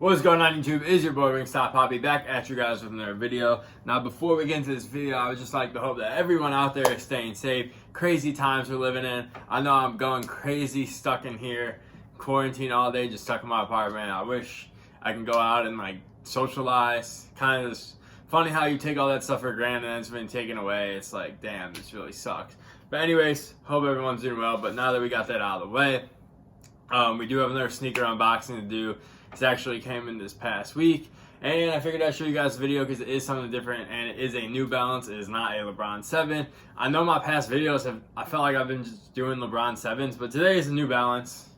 What's going on YouTube? Is your boy Wingstop Poppy back at you guys with another video. Now before we get into this video, I would just like to hope that everyone out there is staying safe. Crazy times we're living in. I know I'm going crazy stuck in here, quarantine all day, just stuck in my apartment. I wish I can go out and like socialize. Kind of just funny how you take all that stuff for granted and it's been taken away. It's like, damn, this really sucks. But anyways, hope everyone's doing well. But now that we got that out of the way, we do have another sneaker unboxing to do. It actually came in this past week, and I figured I'd show you guys a video because it is something different, and it is a New Balance. It is not a LeBron 7. I know my past videos I felt like I've been just doing LeBron 7s, but today is a New Balance.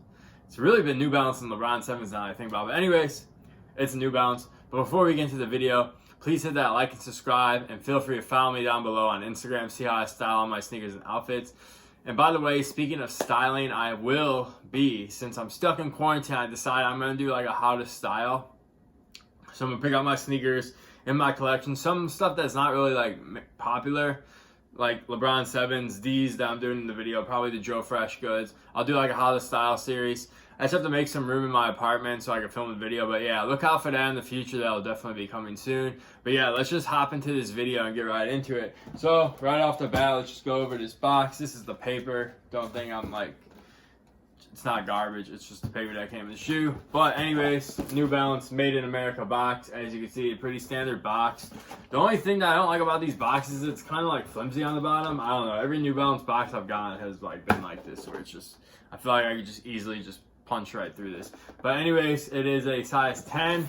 It's really been New Balance and LeBron 7s now that I think about it. But anyways, it's a New Balance. But before we get into the video, please hit that like and subscribe, and feel free to follow me down below on Instagram, see how I style all my sneakers and outfits. And by the way, speaking of styling, I will be, since I'm stuck in quarantine, I decided I'm going to do like a how to style. So I'm going to pick out my sneakers in my collection. Some stuff that's not really like popular, like LeBron 7s, these that I'm doing in the video, probably the Joe Fresh goods. I'll do like a how to style series. I just have to make some room in my apartment so I can film the video. But yeah, look out for that in the future. That'll definitely be coming soon. But yeah, let's just hop into this video and get right into it. So right off the bat, let's just go over this box. This is the paper. Don't think I'm like, it's not garbage. It's just the paper that came in the shoe. But anyways, New Balance Made in America box. As you can see, a pretty standard box. The only thing that I don't like about these boxes is it's kind of like flimsy on the bottom. I don't know. Every New Balance box I've gotten has like been like this, where it's just, I feel like I could just easily just punch right through this. But anyways, it is a size 10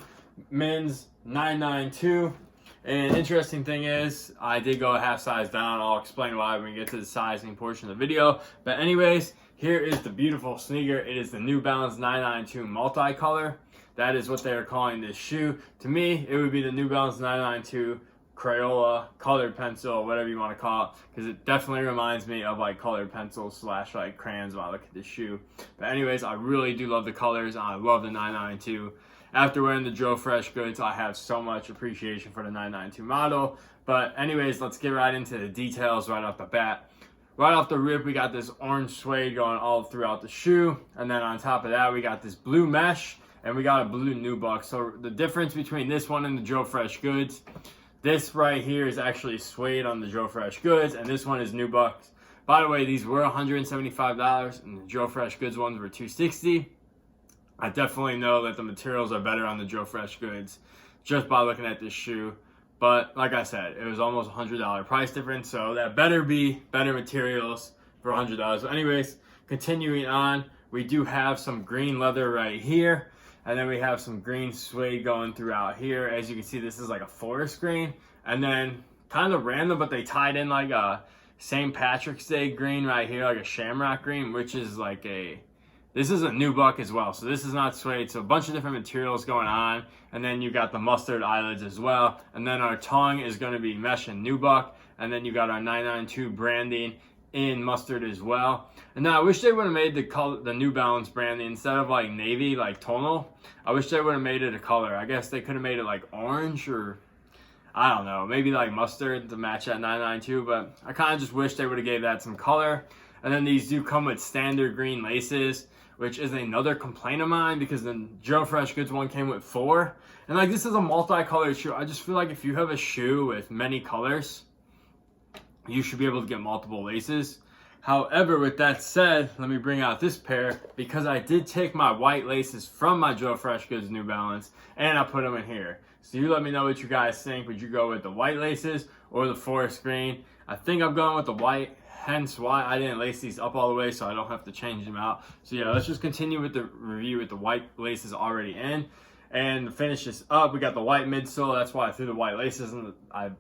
men's 992, and interesting thing is I did go a half size down. I'll explain why when we get to the sizing portion of the video. But anyways, here is the beautiful sneaker. It is the New Balance 992 multicolor. That is what they are calling this shoe. To me, it would be the New Balance 992 Crayola, colored pencil, whatever you want to call it, because it definitely reminds me of like colored pencils / like crayons when I look at this shoe. But anyways, I really do love the colors, and I love the 992. After wearing the Joe Fresh goods, I have so much appreciation for the 992 model. But anyways, let's get right into the details right off the bat. Right off the rip, we got this orange suede going all throughout the shoe, and then on top of that, we got this blue mesh, and we got a blue nubuck. So the difference between this one and the Joe Fresh goods, this right here is actually suede on the Joe Fresh goods, and this one is nubucks. By the way, these were $175, and the Joe Fresh goods ones were $260. I definitely know that the materials are better on the Joe Fresh goods just by looking at this shoe. But like I said, it was almost $100 price difference, so that better be better materials for $100. So anyways, continuing on, we do have some green leather right here. And then we have some green suede going throughout here. As you can see, this is like a forest green. And then kind of random, but they tied in like a St. Patrick's Day green right here, like a shamrock green, which is like this is a nubuck as well. So this is not suede. So a bunch of different materials going on. And then you got the mustard eyelids as well. And then our tongue is going to be mesh and nubuck. And then you got our 992 branding in mustard as well. And now I wish they would have made the New Balance branding instead of like navy, like tonal. I wish they would have made it a color. I guess they could have made it like orange, or I don't know, maybe like mustard to match that 992, but I kind of just wish they would have gave that some color. And then these do come with standard green laces, which is another complaint of mine because the Joe Fresh goods one came with 4. And like, this is a multicolored shoe. I just feel like if you have a shoe with many colors, you should be able to get multiple laces. However, with that said, let me bring out this pair because I did take my white laces from my Joe Fresh goods New Balance and I put them in here. So you let me know what you guys think. Would you go with the white laces or the forest green? I think I'm going with the white, hence why I didn't lace these up all the way so I don't have to change them out. So yeah, let's just continue with the review with the white laces already in. And to finish this up, we got the white midsole. That's why I threw the white laces in. I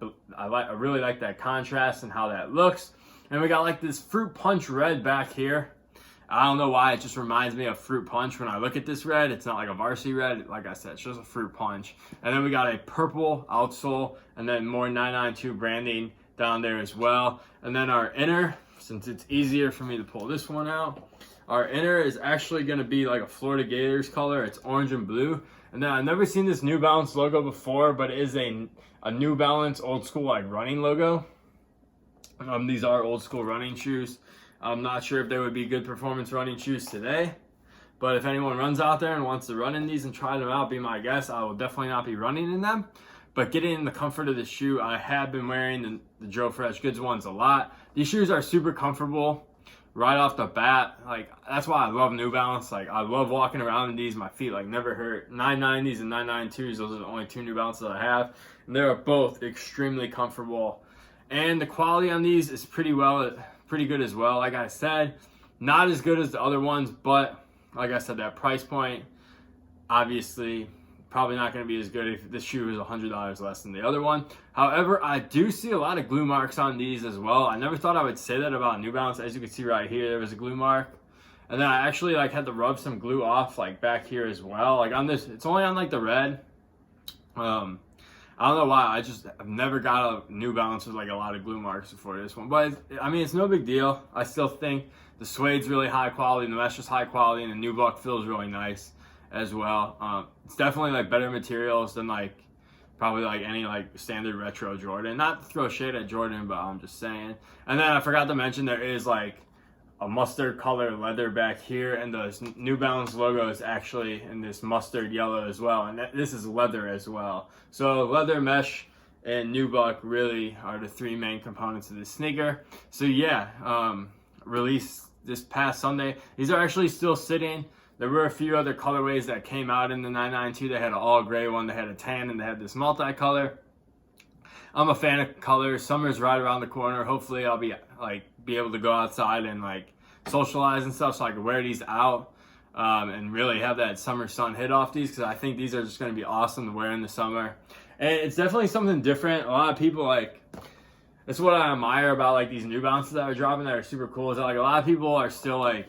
really like that contrast and how that looks. And we got like this fruit punch red back here. I don't know why, it just reminds me of fruit punch when I look at this red. It's not like a varsity red. Like I said, it's just a fruit punch. And then we got a purple outsole and then more 992 branding down there as well. And then our inner, since it's easier for me to pull this one out, our inner is actually going to be like a Florida Gators color. It's orange and blue. And then I've never seen this New Balance logo before, but it is a New Balance old school like running logo. These are old school running shoes. I'm not sure if they would be good performance running shoes today, But if anyone runs out there and wants to run in these and try them out, be my guest. I will definitely not be running in them. But getting in the comfort of the shoe, I have been wearing the Joe Fresh Goods ones a lot. These shoes are super comfortable right off the bat. Like, that's why I love New Balance. Like, I love walking around in these. My feet like never hurt. 990s and 992s, those are the only two New Balances I have. And they are both extremely comfortable. And the quality on these is pretty good as well. Like I said, not as good as the other ones, but like I said, that price point, obviously, probably not going to be as good if the shoe is $100 less than the other one. However, I do see a lot of glue marks on these as well. I never thought I would say that about New Balance. As you can see right here, there was a glue mark. And then I actually like had to rub some glue off like back here as well. Like on this, it's only on like the red. I don't know why. I've never got a New Balance with like a lot of glue marks before this one. But I mean, it's no big deal. I still think the suede's really high quality, the mesh is high quality, and the nubuck feels really nice as well. It's definitely like better materials than like probably like any like standard retro Jordan. Not to throw shade at Jordan, but I'm just saying. And then I forgot to mention there is like a mustard color leather back here, and the New Balance logo is actually in this mustard yellow as well, and this is leather as well. So leather, mesh, and nubuck really are the three main components of this sneaker. So yeah, released this past Sunday. These are actually still sitting. There were a few other colorways that came out in the 992. They had an all gray one, they had a tan, and they had this multicolor. I'm a fan of colors. Summer's right around the corner. Hopefully I'll be able to go outside and like socialize and stuff, so I can wear these out and really have that summer sun hit off these, because I think these are just going to be awesome to wear in the summer. And it's definitely something different. A lot of people like, that's what I admire about like these New Balances that are dropping that are super cool, is that like a lot of people are still like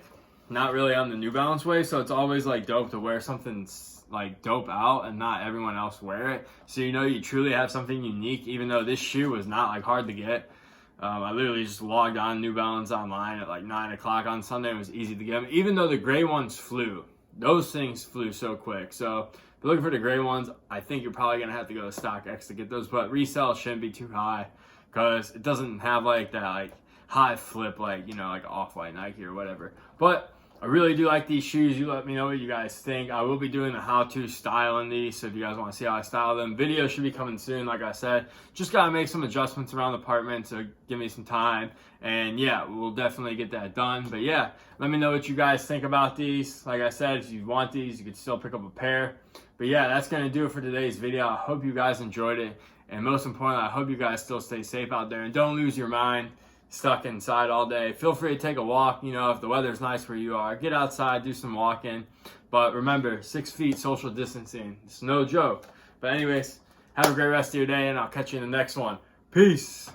not really on the New Balance way, so it's always like dope to wear something like dope out and not everyone else wear it, so you know you truly have something unique. Even though this shoe was not like hard to get, I literally just logged on New Balance online at like 9 o'clock on Sunday. It was easy to get them, even though the gray ones flew. Those things flew so quick. So if you're looking for the gray ones, I think you're probably gonna have to go to StockX to get those, but resale shouldn't be too high because it doesn't have like that like high flip like, you know, like Off-White Nike or whatever. But I really do like these shoes. You let me know what you guys think. I will be doing a how-to style in these, so if you guys want to see how I style them, videos should be coming soon. Like I said, just gotta make some adjustments around the apartment, so give me some time, and yeah, we'll definitely get that done. But yeah, let me know what you guys think about these. Like I said, if you want these, you can still pick up a pair. But yeah, that's gonna do it for today's video. I hope you guys enjoyed it, and most importantly, I hope you guys still stay safe out there and don't lose your mind stuck inside all day. Feel free to take a walk, you know, if the weather's nice where you are. Get outside, do some walking. But remember, 6 feet social distancing. It's no joke. But anyways, have a great rest of your day, and I'll catch you in the next one. Peace.